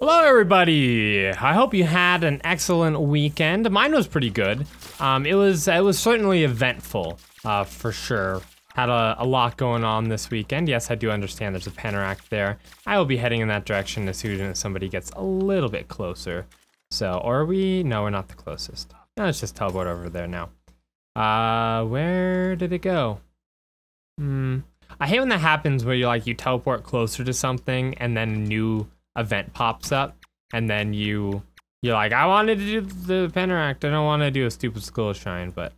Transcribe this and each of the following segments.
Hello everybody! I hope you had an excellent weekend. Mine was pretty good. It was certainly eventful, for sure. Had a lot going on this weekend. Yes, I do understand there's a Panteract there. I will be heading in that direction as soon as somebody gets a little bit closer. So, or are we? No, we're not the closest. No, let's just teleport over there now. Where did it go? I hate when that happens where you teleport closer to something and then a new event pops up, and then you're like, I wanted to do the Panteract, I don't want to do a stupid skull shrine. But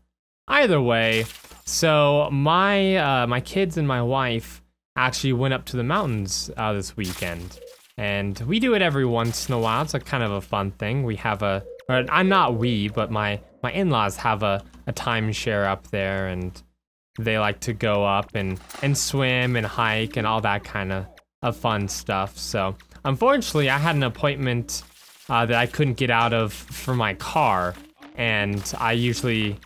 either way, so my kids and my wife actually went up to the mountains this weekend, and we do it every once in a while. It's a kind of a fun thing. We have but my in-laws have a timeshare up there, and they like to go up and swim and hike and all that kind of fun stuff. So unfortunately, I had an appointment that I couldn't get out of for my car, and I usually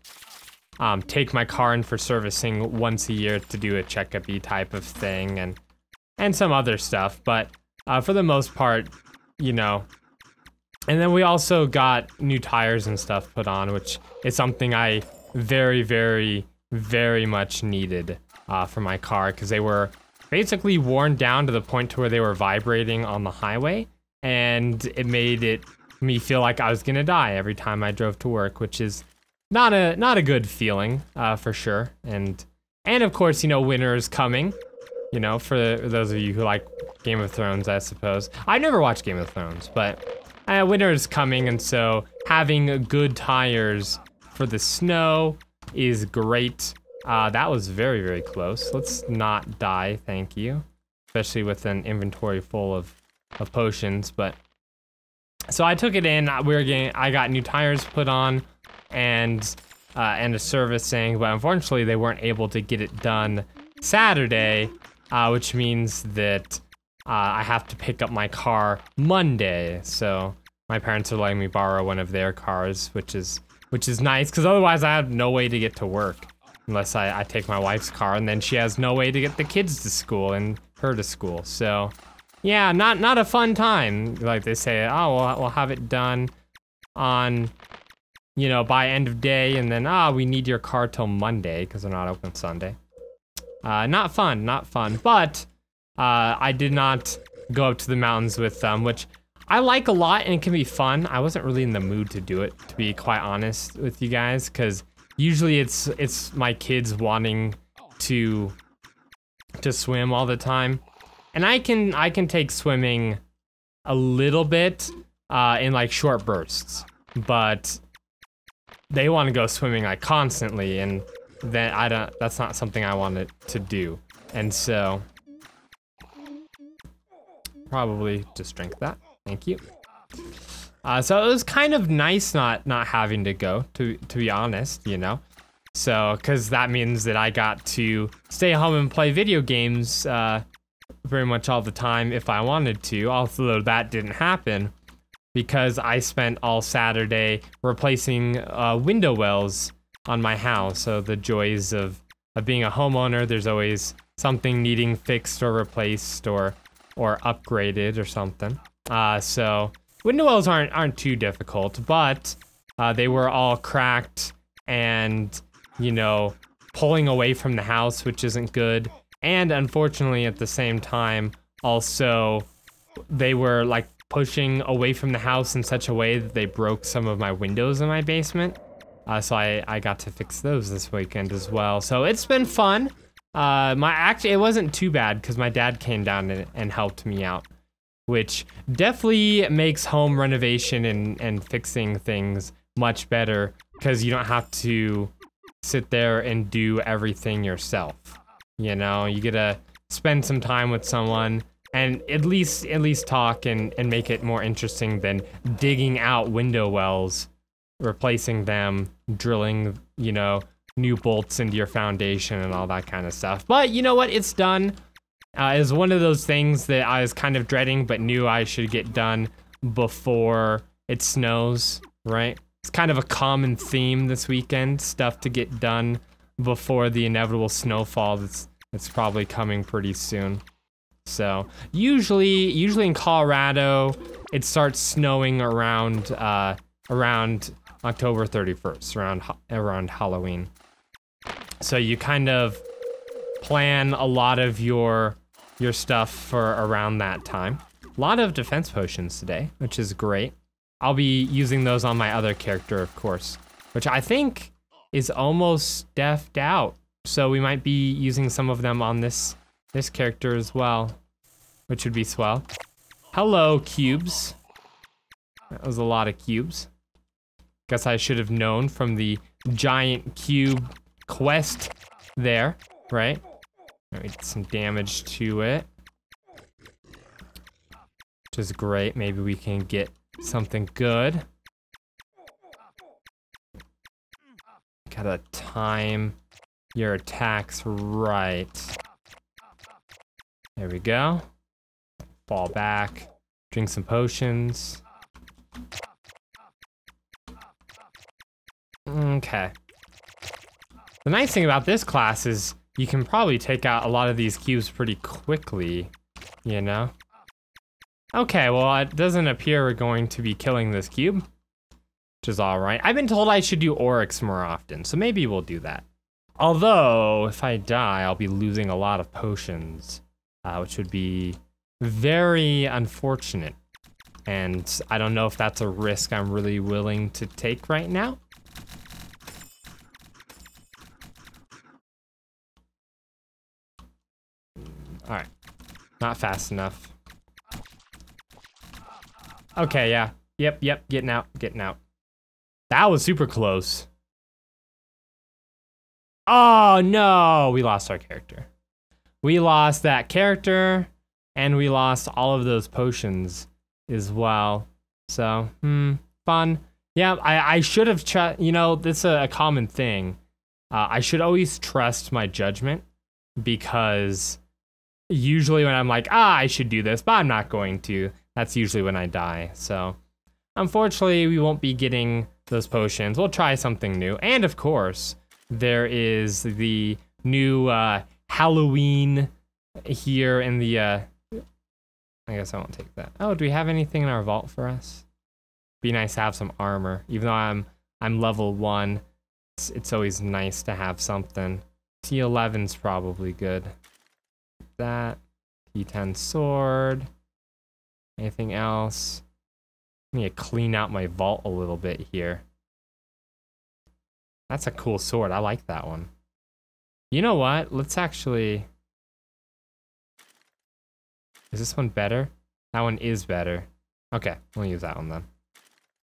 take my car in for servicing once a year to do a checkup-y type of thing and some other stuff, but for the most part, you know. And then we also got new tires and stuff put on, which is something I very, very, very much needed for my car, because they were basically worn down to the point to where they were vibrating on the highway, and it made me feel like I was gonna die every time I drove to work, which is not a good feeling, for sure. And of course, you know, winter is coming, you know, for those of you who like Game of Thrones, I suppose. I never watched Game of Thrones, but winter is coming, and so having good tires for the snow is great. That was very, very close. Let's not die, thank you. Especially with an inventory full of potions, but... So I took it in, I got new tires put on, and a servicing, but unfortunately they weren't able to get it done Saturday, which means that I have to pick up my car Monday. So my parents are letting me borrow one of their cars, which is nice, because otherwise I have no way to get to work. Unless I take my wife's car, and then she has no way to get the kids to school and her to school. So, yeah, not a fun time. Like they say, oh, we'll have it done on, you know, by end of day, and then, we need your car till Monday, because they're not open Sunday. Not fun, but I did not go up to the mountains with them, which I like a lot, and it can be fun. I wasn't really in the mood to do it, to be quite honest with you guys, because usually it's my kids wanting to swim all the time, and I can take swimming a little bit in like short bursts, but they want to go swimming like constantly, and then that's not something I wanted to do, and so probably just drink that. Thank you. So it was kind of nice not having to go, to be honest, you know? So, because that means that I got to stay home and play video games very much all the time if I wanted to, although that didn't happen because I spent all Saturday replacing window wells on my house. So the joys of being a homeowner, there's always something needing fixed or replaced or upgraded or something. So window wells aren't too difficult, but they were all cracked and, you know, pulling away from the house, which isn't good. And unfortunately, at the same time, also, they were like pushing away from the house in such a way that they broke some of my windows in my basement. So I got to fix those this weekend as well. So it's been fun. Actually, it wasn't too bad because my dad came down and helped me out, which definitely makes home renovation and fixing things much better, because you don't have to sit there and do everything yourself. You know, you get to spend some time with someone and at least talk and make it more interesting than digging out window wells, replacing them, drilling, you know, new bolts into your foundation and all that kind of stuff. But you know what? It's done. Is one of those things that I was kind of dreading, but knew I should get done before it snows, right? It's kind of a common theme this weekend, stuff to get done before the inevitable snowfall that's probably coming pretty soon. So usually in Colorado, it starts snowing around around October 31st, around Halloween. So you kind of plan a lot of your stuff for around that time. A lot of defense potions today, which is great. I'll be using those on my other character, of course, which I think is almost deafed out. So we might be using some of them on this character as well, which would be swell. Hello, cubes. That was a lot of cubes. Guess I should have known from the giant cube quest there, right? Let me get some damage to it, which is great. Maybe we can get something good. Gotta time your attacks right. There we go. Fall back, drink some potions. Okay. The nice thing about this class is you can probably take out a lot of these cubes pretty quickly, you know? Okay, well, it doesn't appear we're going to be killing this cube, which is all right. I've been told I should do Oryx more often, so maybe we'll do that. Although, if I die, I'll be losing a lot of potions, which would be very unfortunate. And I don't know if that's a risk I'm really willing to take right now. All right, not fast enough. Okay, yeah, yep, getting out. That was super close. Oh no, we lost our character. We lost that character, and we lost all of those potions as well. So, fun. Yeah, I should have, you know, this is a common thing. I should always trust my judgment, because usually when I'm like, I should do this, but I'm not going to, that's usually when I die. So, unfortunately, we won't be getting those potions. We'll try something new. And of course, there is the new Halloween here in the, I guess I won't take that. Oh, do we have anything in our vault for us? Be nice to have some armor. Even though I'm level 1, it's always nice to have something. T11's probably good. That. T10 sword. Anything else? I need to clean out my vault a little bit here. That's a cool sword. I like that one. You know what? Let's actually... Is this one better? That one is better. Okay, we'll use that one then.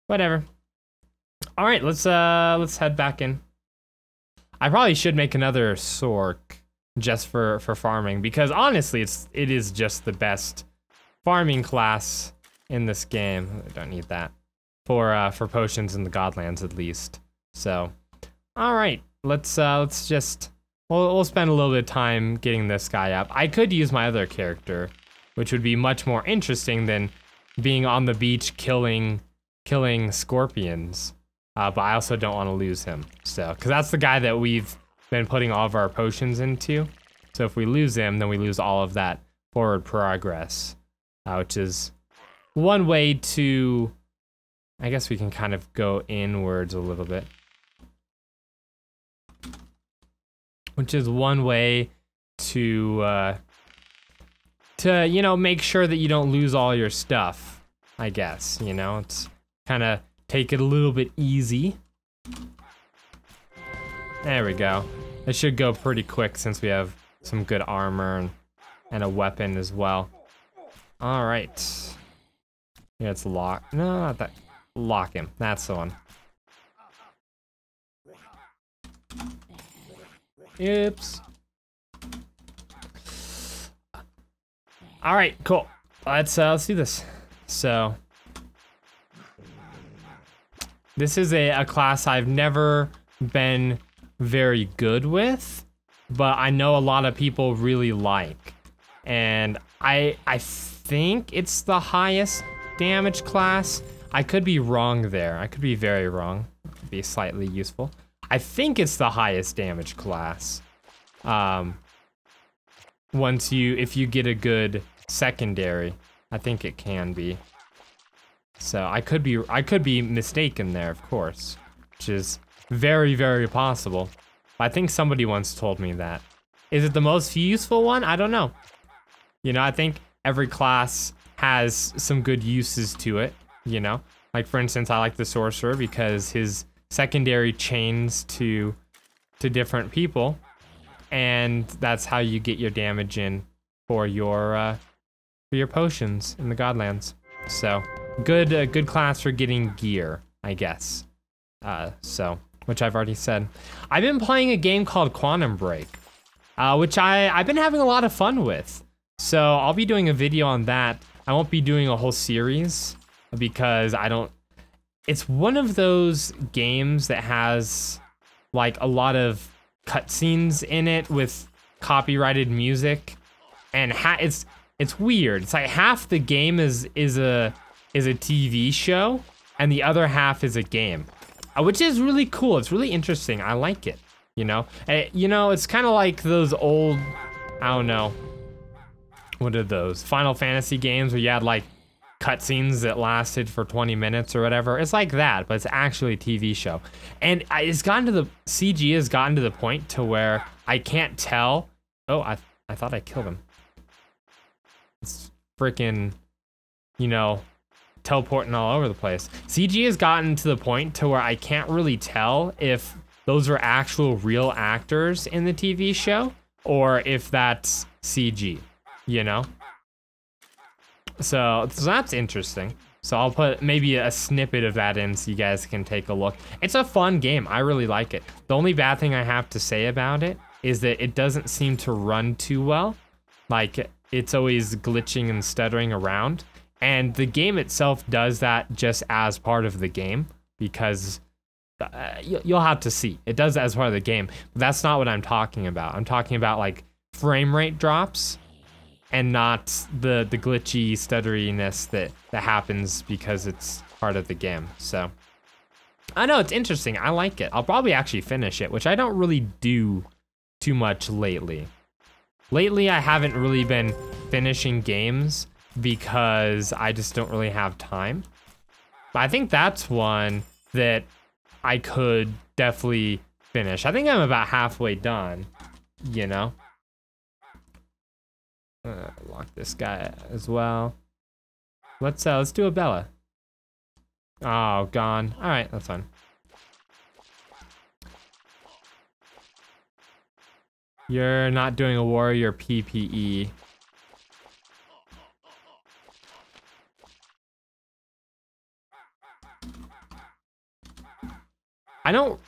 Whatever. All right, let's head back in. I probably should make another Sorc just for farming, because honestly, it is just the best farming class in this game. I don't need that for potions in the Godlands at least. So, all right, let's just we'll spend a little bit of time getting this guy up. I could use my other character, which would be much more interesting than being on the beach killing scorpions. But I also don't want to lose him. So, because that's the guy that we've been putting all of our potions into. So if we lose him, then we lose all of that forward progress, which is one way to, I guess we can kind of go inwards a little bit. Which is one way to you know, make sure that you don't lose all your stuff, I guess, you know? It's kind of take it a little bit easy. There we go. It should go pretty quick since we have some good armor and a weapon as well. All right. Yeah, it's lock. No, not that. Lock him. That's the one. Oops. All right, cool. Let's do this. So, this is a class I've never been very good with, but I know a lot of people really like, and I think it's the highest damage class. I could be wrong there. I could be very wrong. It could be slightly useful. I think it's the highest damage class. if you get a good secondary. I think it can be. So I could be mistaken there, of course, which is very, very possible. I think somebody once told me that. Is it the most useful one? I don't know. You know, I think every class has some good uses to it, you know? Like, for instance, I like the Sorcerer because his secondary chains to different people, and that's how you get your damage in for your potions in the Godlands. So, good class for getting gear, I guess. Which I've already said. I've been playing a game called Quantum Break, which I've been having a lot of fun with. So I'll be doing a video on that. I won't be doing a whole series because it's one of those games that has like a lot of cutscenes in it with copyrighted music, and it's weird. It's like half the game is a TV show and the other half is a game, which is really cool. It's really interesting. I like it, you know? You know, it's kind of like those old, I don't know, what are those? Final Fantasy games where you had like cutscenes that lasted for 20 minutes or whatever. It's like that, but it's actually a TV show. And CG has gotten to the point to where I can't tell. Oh, I thought I killed him. It's freaking, you know, teleporting all over the place. CG has gotten to the point to where I can't really tell if those are actual real actors in the TV show or if that's CG, you know? So that's interesting. So I'll put maybe a snippet of that in so you guys can take a look. It's a fun game. I really like it. The only bad thing I have to say about it is that it doesn't seem to run too well. Like, it's always glitching and stuttering around. And the game itself does that just as part of the game because you'll have to see. It does that as part of the game, but that's not what I'm talking about. I'm talking about like frame rate drops and not the glitchy stutteriness that happens because it's part of the game. So I know it's interesting. I like it. I'll probably actually finish it, which I don't really do too much lately. Lately, I haven't really been finishing games because I just don't really have time. But I think that's one that I could definitely finish. I think I'm about halfway done, you know? Lock this guy as well. Let's do a Bella. Oh, gone. All right, that's fine. You're not doing a warrior PPE.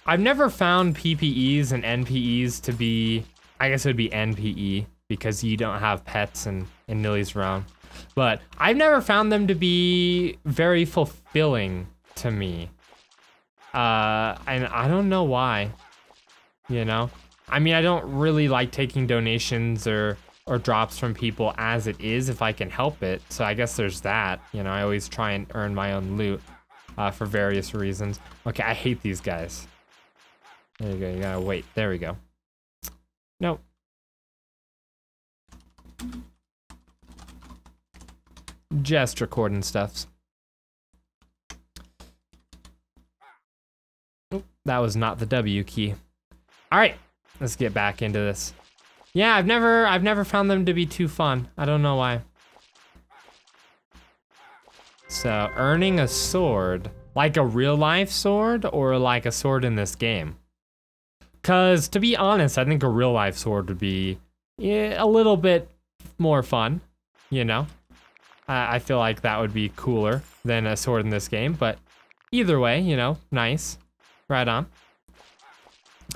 I've never found PPEs and NPEs to be, I guess it would be NPE because you don't have pets and Nilly's around. But I've never found them to be very fulfilling to me. And I don't know why, you know? I mean, I don't really like taking donations or drops from people as it is if I can help it. So I guess there's that, you know, I always try and earn my own loot. For various reasons. Okay, I hate these guys. There you go, you gotta wait. There we go. Nope. Just recording stuffs. Oop, that was not the W key. Alright, let's get back into this. Yeah, I've never found them to be too fun. I don't know why. So, earning a sword, like a real life sword or like a sword in this game? Cause to be honest, I think a real life sword would be a little bit more fun, you know? I feel like that would be cooler than a sword in this game, but either way, you know, nice. Right on.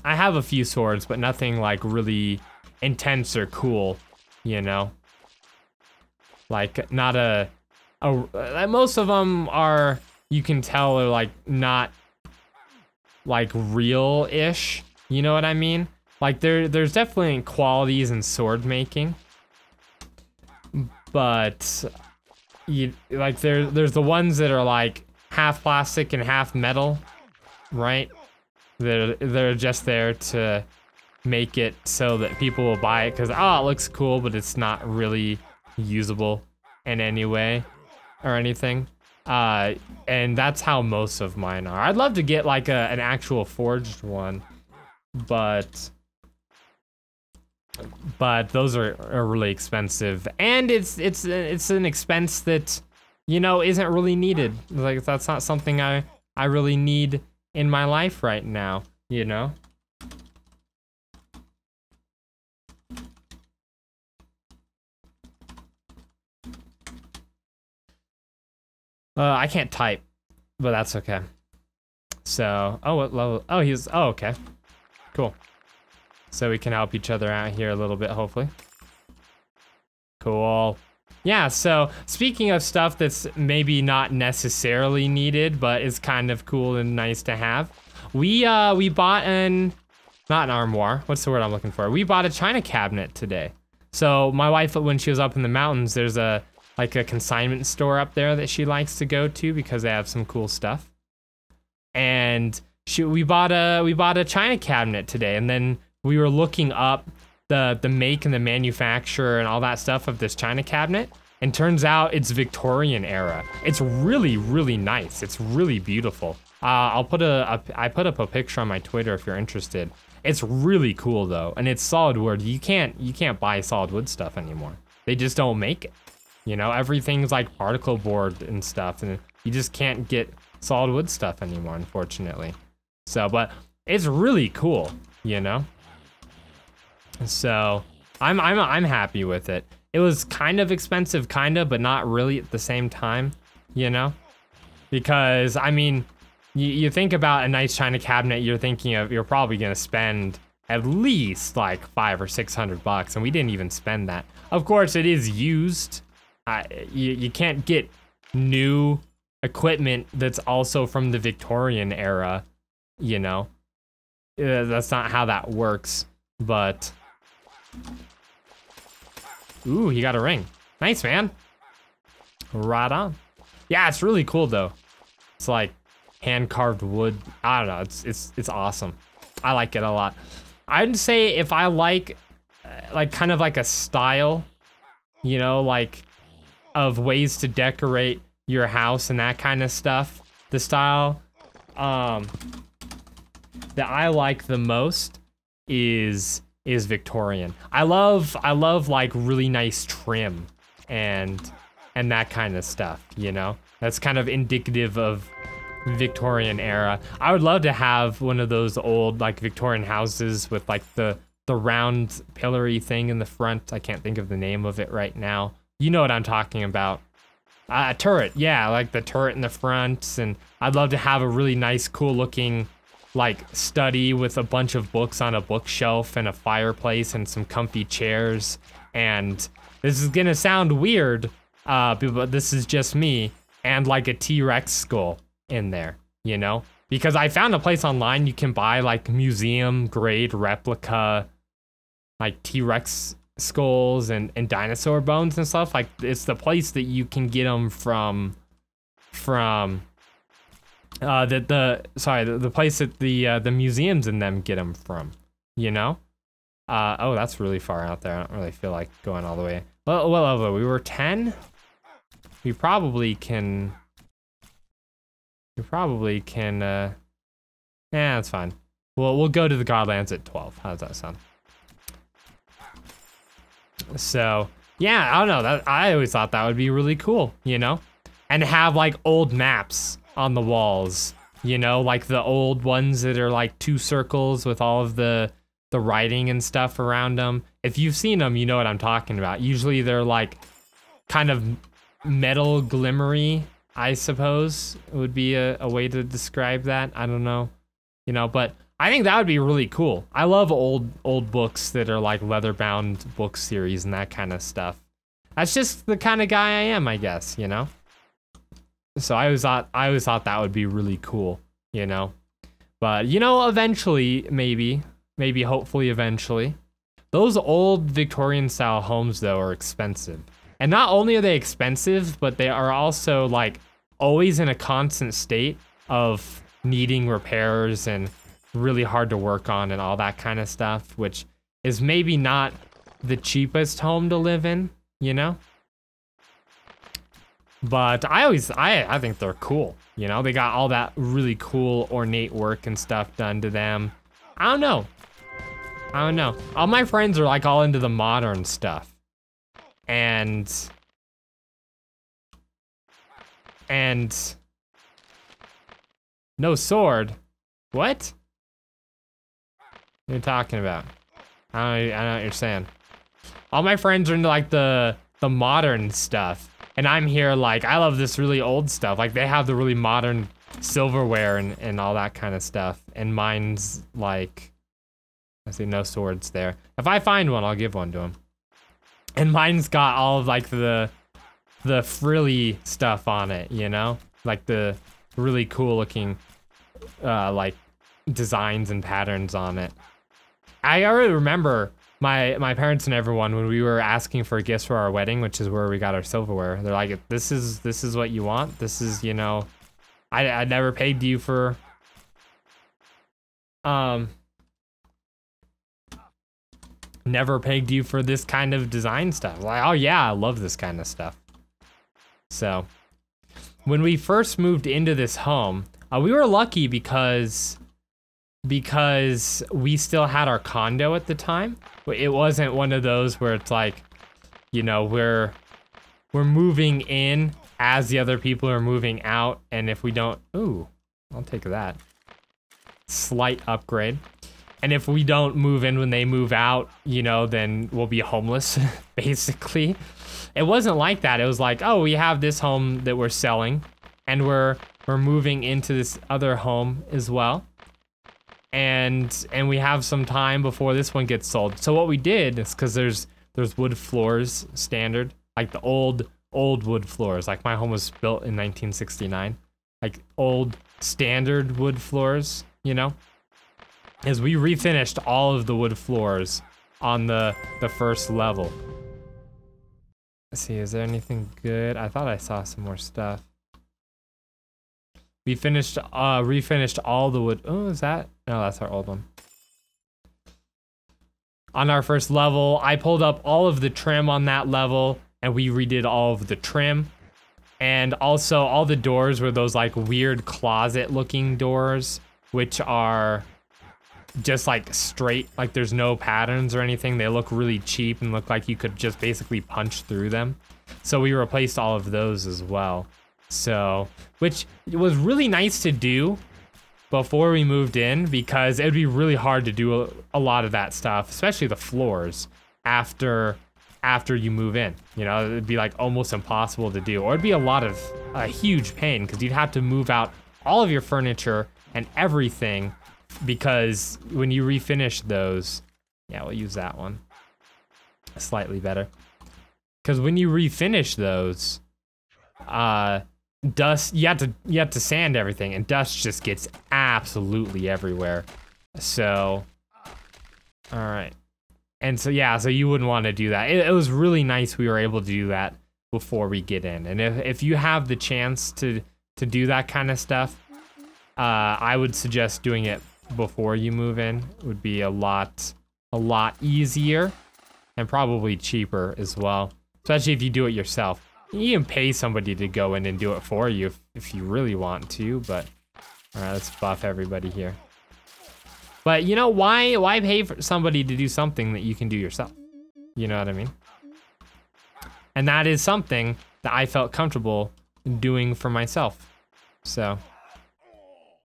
I have a few swords, but nothing like really intense or cool, you know? Like, not most of them are, you can tell, are like not like real-ish, you know what I mean? Like there's definitely qualities in sword making, but like there's the ones that are like half plastic and half metal, right? They're just there to make it so that people will buy it because, oh, it looks cool, but it's not really usable in any way or anything. And that's how most of mine are. I'd love to get like an actual forged one, but those are really expensive, and it's an expense that, you know, isn't really needed. Like, that's not something I really need in my life right now, you know? I can't type, but that's okay. So, oh, what level? Oh, oh, okay. Cool. So we can help each other out here a little bit, hopefully. Cool. Yeah, so speaking of stuff that's maybe not necessarily needed, but is kind of cool and nice to have, we bought not an armoire, what's the word I'm looking for? We bought a china cabinet today. So my wife, when she was up in the mountains, there's like a consignment store up there that she likes to go to because they have some cool stuff. And we bought a china cabinet today, and then we were looking up the make and the manufacturer and all that stuff of this china cabinet, and turns out it's Victorian era. It's really, really nice. It's really beautiful. I put up a picture on my Twitter if you're interested. It's really cool though, and it's solid wood. You can't buy solid wood stuff anymore. They just don't make it. You know, everything's like particle board and stuff, and you just can't get solid wood stuff anymore, unfortunately. So, but it's really cool, you know? So, I'm happy with it. It was kind of expensive, but not really at the same time, you know? Because, I mean, you think about a nice china cabinet, you're probably gonna spend at least like $500 or $600, and we didn't even spend that. Of course, it is used. You can't get new equipment that's also from the Victorian era, you know? That's not how that works, but... Ooh, he got a ring. Nice, man. Right on. Yeah, it's really cool, though. It's like hand-carved wood. I don't know, it's awesome. I like it a lot. I'd say if I like kind of like a style, you know, like of ways to decorate your house and that kind of stuff, the style that I like the most is Victorian. I love like really nice trim and that kind of stuff, you know? That's kind of indicative of Victorian era. I would love to have one of those old like Victorian houses with like the round pillory thing in the front. I can't think of the name of it right now. You know what I'm talking about. A turret, yeah, like the turret in the front, and I'd love to have a really nice, cool looking like study with a bunch of books on a bookshelf and a fireplace and some comfy chairs. And this is gonna sound weird, but this is just me, and like a T-Rex skull in there, you know? Because I found a place online you can buy like museum grade replica like T-Rex skulls and dinosaur bones and stuff. Like, it's the place that you can get them from the place that the museums in them get them from, you know? Oh, that's really far out there. I don't really feel like going all the way. Well, what level? We were 10? We probably can, yeah, that's fine. We'll go to the Godlands at 12. How does that sound? So, yeah, I don't know. I always thought that would be really cool, you know? And have like old maps on the walls, you know, like the old ones that are like 2 circles with all of the writing and stuff around them. If you've seen them, you know what I'm talking about. Usually they're like kind of metal glimmery, I suppose would be a way to describe that. I don't know, you know, but I think that would be really cool. I love old books that are like leather-bound book series and that kind of stuff. That's just the kind of guy I am, I guess, you know? So I always thought that would be really cool, you know? But, you know, eventually, maybe hopefully eventually, those old Victorian-style homes, though, are expensive. And not only are they expensive, but they are also, like, always in a constant state of needing repairs and really hard to work on and all that kind of stuff, which is maybe not the cheapest home to live in, you know? But I think they're cool, you know? They got all that really cool ornate work and stuff done to them. I don't know. All my friends are like all into the modern stuff. And no sword. What? What are you talking about? I don't know what you're saying. All my friends are into like the modern stuff. And I'm here like, I love this really old stuff. Like they have the really modern silverware and all that kind of stuff. And mine's like, I see no swords there. If I find one, I'll give one to him. And mine's got all of like the frilly stuff on it, you know? Like the really cool looking like designs and patterns on it. I already remember my parents and everyone when we were asking for gifts for our wedding, which is where we got our silverware. They're like, this is what you want. This is, you know, I never paid you for never pegged you for this kind of design stuff. Like, oh yeah, I love this kind of stuff. So when we first moved into this home, we were lucky because we still had our condo at the time. It wasn't one of those where it's like, you know, we're moving in as the other people are moving out, and if we don't, ooh, I'll take that. Slight upgrade. And if we don't move in when they move out, you know, then we'll be homeless, basically. It wasn't like that. It was like, oh, we have this home that we're selling, and we're moving into this other home as well. And we have some time before this one gets sold. So what we did is, because there's wood floors standard, like the old wood floors. Like my home was built in 1969, like old standard wood floors, you know. Is we refinished all of the wood floors on the first level. Let's see, is there anything good? I thought I saw some more stuff. We finished, refinished all the wood. Oh, is that? No, that's our old one. On our first level, I pulled up all of the trim on that level, and we redid all of the trim. And also, all the doors were those like weird closet-looking doors, which are just like straight, like there's no patterns or anything. They look really cheap and look like you could just basically punch through them. So we replaced all of those as well. So, which was really nice to do before we moved in, because it'd be really hard to do a lot of that stuff, especially the floors, after you move in. You know, it'd be like almost impossible to do, or it'd be a huge pain, because you'd have to move out all of your furniture and everything, because when you refinish those, yeah, we'll use that one. Slightly better. Because when you refinish those, dust, you have to sand everything, and dust just gets absolutely everywhere. So, all right. And so, yeah, so you wouldn't want to do that. It was really nice we were able to do that before we get in. And if you have the chance to do that kind of stuff, I would suggest doing it before you move in. It would be a lot easier and probably cheaper as well, especially if you do it yourself. You can pay somebody to go in and do it for you if you really want to, but all right, let's buff everybody here. But you know, why pay for somebody to do something that you can do yourself? You know what I mean? And that is something that I felt comfortable doing for myself. So,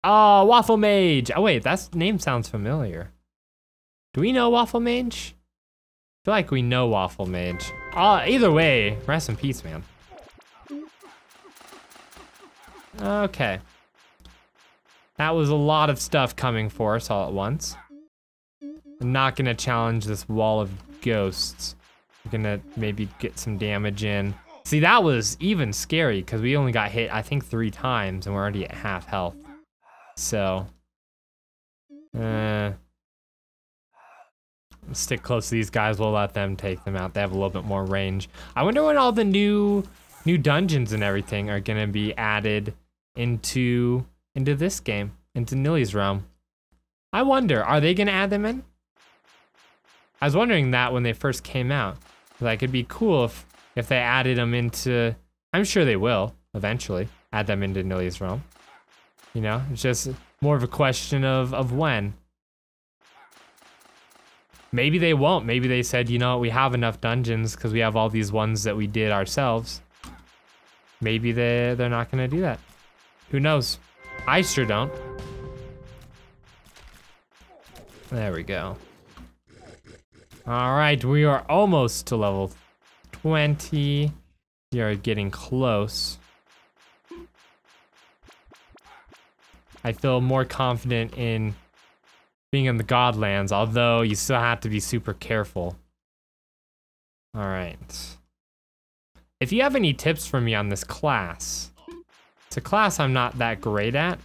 oh, Waffle Mage. Oh wait, that name sounds familiar. Do we know Waffle Mage? I feel like we know Waffle Mage. Either way, rest in peace, man. Okay. That was a lot of stuff coming for us all at once. I'm not gonna challenge this wall of ghosts. We're gonna maybe get some damage in. See, that was even scary, because we only got hit, I think, 3 times, and we're already at half health. So, stick close to these guys. We'll let them take them out. They have a little bit more range. I wonder when all the new dungeons and everything are gonna be added into this game, into Nilly's realm. I wonder, are they gonna add them in? I was wondering that when they first came out. Like, it'd be cool if they added them into, I'm sure they will, eventually, add them into Nilly's realm. You know, it's just more of a question of when. Maybe they won't. Maybe they said, you know, we have enough dungeons because we have all these ones that we did ourselves. Maybe they're not gonna do that. Who knows? I sure don't. There we go. All right, we are almost to level 20. We are getting close. I feel more confident in being in the Godlands, although you still have to be super careful. All right. If you have any tips for me on this class, it's a class I'm not that great at,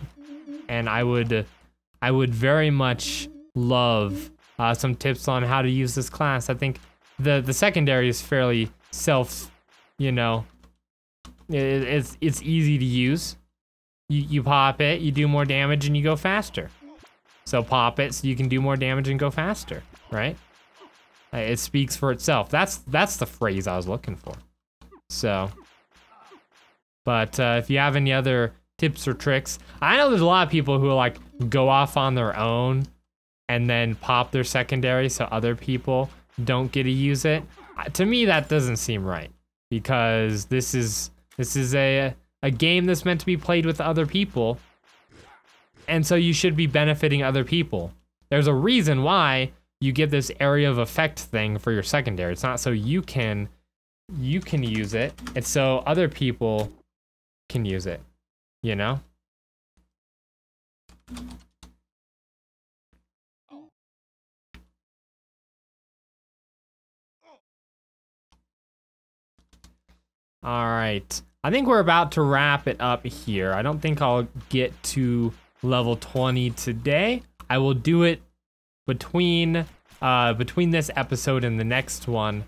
and I would very much love some tips on how to use this class. I think the secondary is fairly self, you know, it's easy to use. You pop it, you do more damage, and you go faster. So pop it so you can do more damage and go faster, right? It speaks for itself. That's the phrase I was looking for. So, but if you have any other tips or tricks, I know there's a lot of people who like go off on their own and then pop their secondary so other people don't get to use it. To me, that doesn't seem right, because this is a game that's meant to be played with other people, and so you should be benefiting other people. There's a reason why you get this area of effect thing for your secondary. It's not so you can use it, it's so other people can use it, you know? All right, I think we're about to wrap it up here. I don't think I'll get to level 20 today. I will do it between this episode and the next one,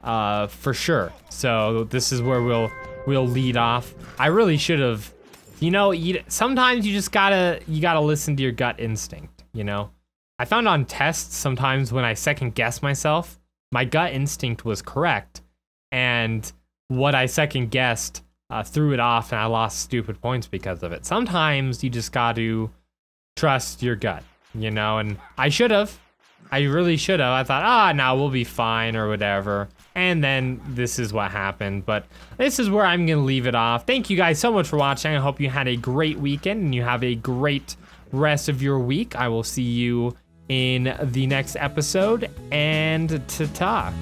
for sure. So this is where we'll lead off. I really should have, you know, sometimes you just gotta listen to your gut instinct, you know? I found on tests sometimes when I second guess myself, my gut instinct was correct, and what I second guessed threw it off, and I lost stupid points because of it. Sometimes you just got to trust your gut, you know, and I should have. I really should have. I thought, no, we'll be fine or whatever. And then this is what happened, but this is where I'm gonna leave it off. Thank you guys so much for watching. I hope you had a great weekend and you have a great rest of your week. I will see you in the next episode, and ta-ta.